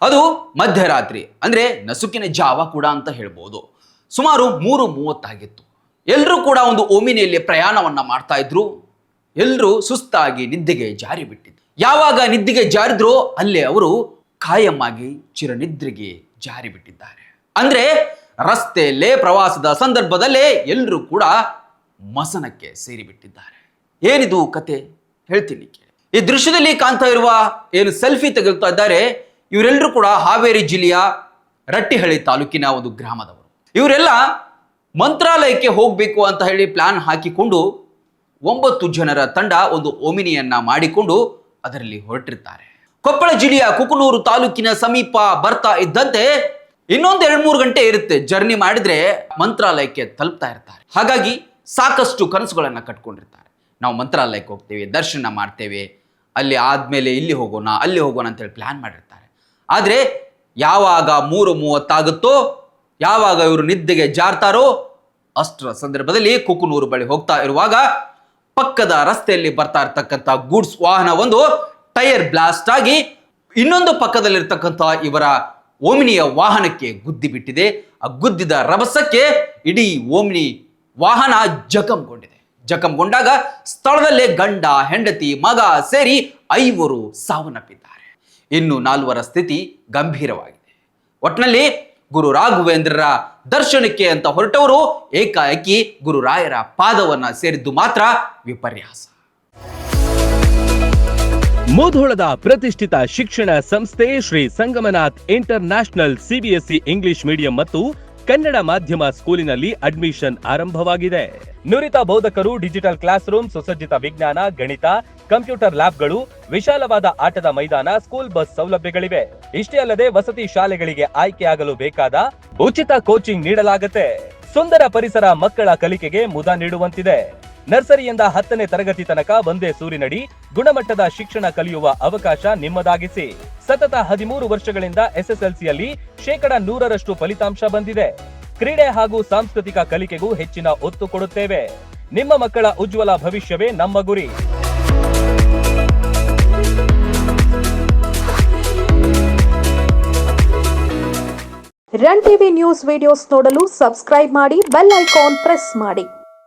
ಅದು ಮಧ್ಯರಾತ್ರಿ ಅಂದ್ರೆ ನಸುಕಿನ ಜಾವ ಕೂಡ ಅಂತ ಹೇಳ್ಬೋದು. ಸುಮಾರು 3:30 ಆಗಿತ್ತು. ಎಲ್ಲರೂ ಕೂಡ ಒಂದು ಓಮಿನಿಯಲ್ಲಿ ಪ್ರಯಾಣವನ್ನ ಮಾಡ್ತಾ ಇದ್ರು. ಎಲ್ಲರೂ ಸುಸ್ತಾಗಿ ನಿದ್ದೆಗೆ ಜಾರಿ ಬಿಟ್ಟಿದ್ರು. ಯಾವಾಗ ನಿದ್ದೆಗೆ ಜಾರಿದ್ರೋ ಅಲ್ಲೇ ಅವರು ಕಾಯಮ್ಮಾಗಿ ಚಿರನಿದ್ರೆಗೆ ಜಾರಿ ಬಿಟ್ಟಿದ್ದಾರೆ. ಅಂದ್ರೆ ರಸ್ತೆಯಲ್ಲೇ ಪ್ರವಾಸದ ಸಂದರ್ಭದಲ್ಲೇ ಎಲ್ಲರೂ ಕೂಡ ಮಸನಕ್ಕೆ ಸೇರಿಬಿಟ್ಟಿದ್ದಾರೆ. ಏನಿದು ಕತೆ ಹೇಳ್ತೀನಿ ಕೇಳಿ. ಈ ದೃಶ್ಯದಲ್ಲಿ ಕಾಣ್ತಾ ಇರುವ ಏನು ಸೆಲ್ಫಿ ತೆಗೆದುತ್ತಾ ಇದ್ದಾರೆ, ಇವರೆಲ್ಲರೂ ಕೂಡ ಹಾವೇರಿ ಜಿಲ್ಲೆಯ ರಟ್ಟಿಹಳ್ಳಿ ತಾಲೂಕಿನ ಒಂದು ಗ್ರಾಮದವರು. ಇವರೆಲ್ಲ ಮಂತ್ರಾಲಯಕ್ಕೆ ಹೋಗಬೇಕು ಅಂತ ಹೇಳಿ ಪ್ಲಾನ್ ಹಾಕಿಕೊಂಡು 9 ಜನರ ತಂಡ ಒಂದು ಓಮಿನಿಯನ್ನ ಮಾಡಿಕೊಂಡು ಅದರಲ್ಲಿ ಹೊರಟಿರ್ತಾರೆ. ಕೊಪ್ಪಳ ಜಿಲ್ಲೆಯ ಕುಕನೂರು ತಾಲೂಕಿನ ಸಮೀಪ ಬರ್ತಾ ಇದ್ದಂತೆ ಇನ್ನೊಂದು 2-3 ಗಂಟೆ ಇರುತ್ತೆ ಜರ್ನಿ ಮಾಡಿದ್ರೆ ಮಂತ್ರಾಲಯಕ್ಕೆ ತಲುಪ್ತಾ ಇರ್ತಾರೆ. ಹಾಗಾಗಿ ಸಾಕಷ್ಟು ಕನಸುಗಳನ್ನ ಕಟ್ಕೊಂಡಿರ್ತಾರೆ. ನಾವು ಮಂತ್ರಾಲಯಕ್ಕೆ ಹೋಗ್ತೇವೆ, ದರ್ಶನ ಮಾಡ್ತೇವೆ, ಅಲ್ಲಿ ಆದ್ಮೇಲೆ ಇಲ್ಲಿ ಹೋಗೋಣ ಅಲ್ಲಿ ಹೋಗೋಣ ಅಂತೇಳಿ ಪ್ಲಾನ್ ಮಾಡಿರ್ತಾರೆ. ಆದ್ರೆ ಯಾವಾಗ 3:30 ಆಗುತ್ತೋ, ಯಾವಾಗ ಇವರು ನಿದ್ದೆಗೆ ಜಾರ್ತಾರೋ ಅಷ್ಟರ ಸಂದರ್ಭದಲ್ಲಿ ಕುಕನೂರು ಬಳಿ ಹೋಗ್ತಾ ಇರುವಾಗ ಪಕ್ಕದ ರಸ್ತೆಯಲ್ಲಿ ಬರ್ತಾ ಇರ್ತಕ್ಕಂಥ ಗೂಡ್ಸ್ ವಾಹನ ಒಂದು ಟೈರ್ ಬ್ಲಾಸ್ಟ್ ಆಗಿ ಇನ್ನೊಂದು ಪಕ್ಕದಲ್ಲಿರ್ತಕ್ಕಂಥ ಇವರ ಓಮಿನಿಯ ವಾಹನಕ್ಕೆ ಗುದ್ದಿ ಬಿಟ್ಟಿದೆ. ಆ ಗುದ್ದಿದ ರಭಸಕ್ಕೆ ಇಡೀ ಓಮಿನಿ ವಾಹನ ಜಖಂಗೊಂಡಿದೆ. ಜಖಂಗೊಂಡಾಗ ಸ್ಥಳದಲ್ಲೇ ಗಂಡ, ಹೆಂಡತಿ, ಮಗ ಸೇರಿ 5 ಸಾವನ್ನಪ್ಪಿದ್ದಾರೆ. ಇನ್ನು 4 ಸ್ಥಿತಿ ಗಂಭೀರವಾಗಿದೆ. ಒಟ್ಟಿನಲ್ಲಿ ಗುರು ರಾಘವೇಂದ್ರರ ದರ್ಶನಕ್ಕೆ ಅಂತ ಹೊರಟವರು ಏಕಾಏಕಿ ಗುರುರಾಯರ ಪಾದವನ್ನ ಸೇರಿದ್ದು ಮಾತ್ರ ವಿಪರ್ಯಾಸ. ಮುಧೋಳದ ಪ್ರತಿಷ್ಠಿತ ಶಿಕ್ಷಣ ಸಂಸ್ಥೆ Shri Sangamnath international CBSE English medium ಮತ್ತು ಕನ್ನಡ ಮಾಧ್ಯಮ ಸ್ಕೂಲಿನಲ್ಲಿ ಅಡ್ಮಿಷನ್ ಆರಂಭವಾಗಿದೆ. ನುರಿತ ಬೋಧಕರು, ಡಿಜಿಟಲ್ ಕ್ಲಾಸ್ ರೂಮ್, ಸುಸಜ್ಜಿತ ವಿಜ್ಞಾನ, ಗಣಿತ, ಕಂಪ್ಯೂಟರ್ ಲ್ಯಾಬ್ಗಳು, ವಿಶಾಲವಾದ ಆಟದ ಮೈದಾನ, ಸ್ಕೂಲ್ ಬಸ್ ಸೌಲಭ್ಯಗಳಿವೆ. ಇಷ್ಟೇ ಅಲ್ಲದೆ ವಸತಿ ಶಾಲೆಗಳಿಗೆ ಆಯ್ಕೆಯಾಗಲು ಬೇಕಾದ ಉಚಿತ ಕೋಚಿಂಗ್ ನೀಡಲಾಗುತ್ತೆ. ಸುಂದರ ಪರಿಸರ ಮಕ್ಕಳ ಕಲಿಕೆಗೆ ಮುದ ನೀಡುವಂತಿದೆ. ನರ್ಸರಿಯಿಂದ 10ನೇ ತರಗತಿ ತನಕ ಒಂದೇ ಸೂರಿನಡಿ ಗುಣಮಟ್ಟದ ಶಿಕ್ಷಣ ಕಲಿಯುವ ಅವಕಾಶ ನಿಮ್ಮದಾಗಿಸಿ. ಸತತ 13 ವರ್ಷಗಳಿಂದ ಎಸ್ಎಸ್ಎಲ್ಸಿಯಲ್ಲಿ 100% ಫಲಿತಾಂಶ ಬಂದಿದೆ. ಕ್ರೀಡೆ ಹಾಗೂ ಸಾಂಸ್ಕೃತಿಕ ಕಲಿಕೆಗೂ ಹೆಚ್ಚಿನ ಒತ್ತು ಕೊಡುತ್ತೇವೆ. ನಿಮ್ಮ ಮಕ್ಕಳ ಉಜ್ವಲ ಭವಿಷ್ಯವೇ ನಮ್ಮ ಗುರಿ. ರನ್ ಟಿವಿ ನ್ಯೂಸ್ ವಿಡಿಯೋಸ್ ನೋಡಲು ಸಬ್ಸ್ಕ್ರೈಬ್ ಮಾಡಿ, ಬೆಲ್ ಐಕಾನ್ ಪ್ರೆಸ್ ಮಾಡಿ.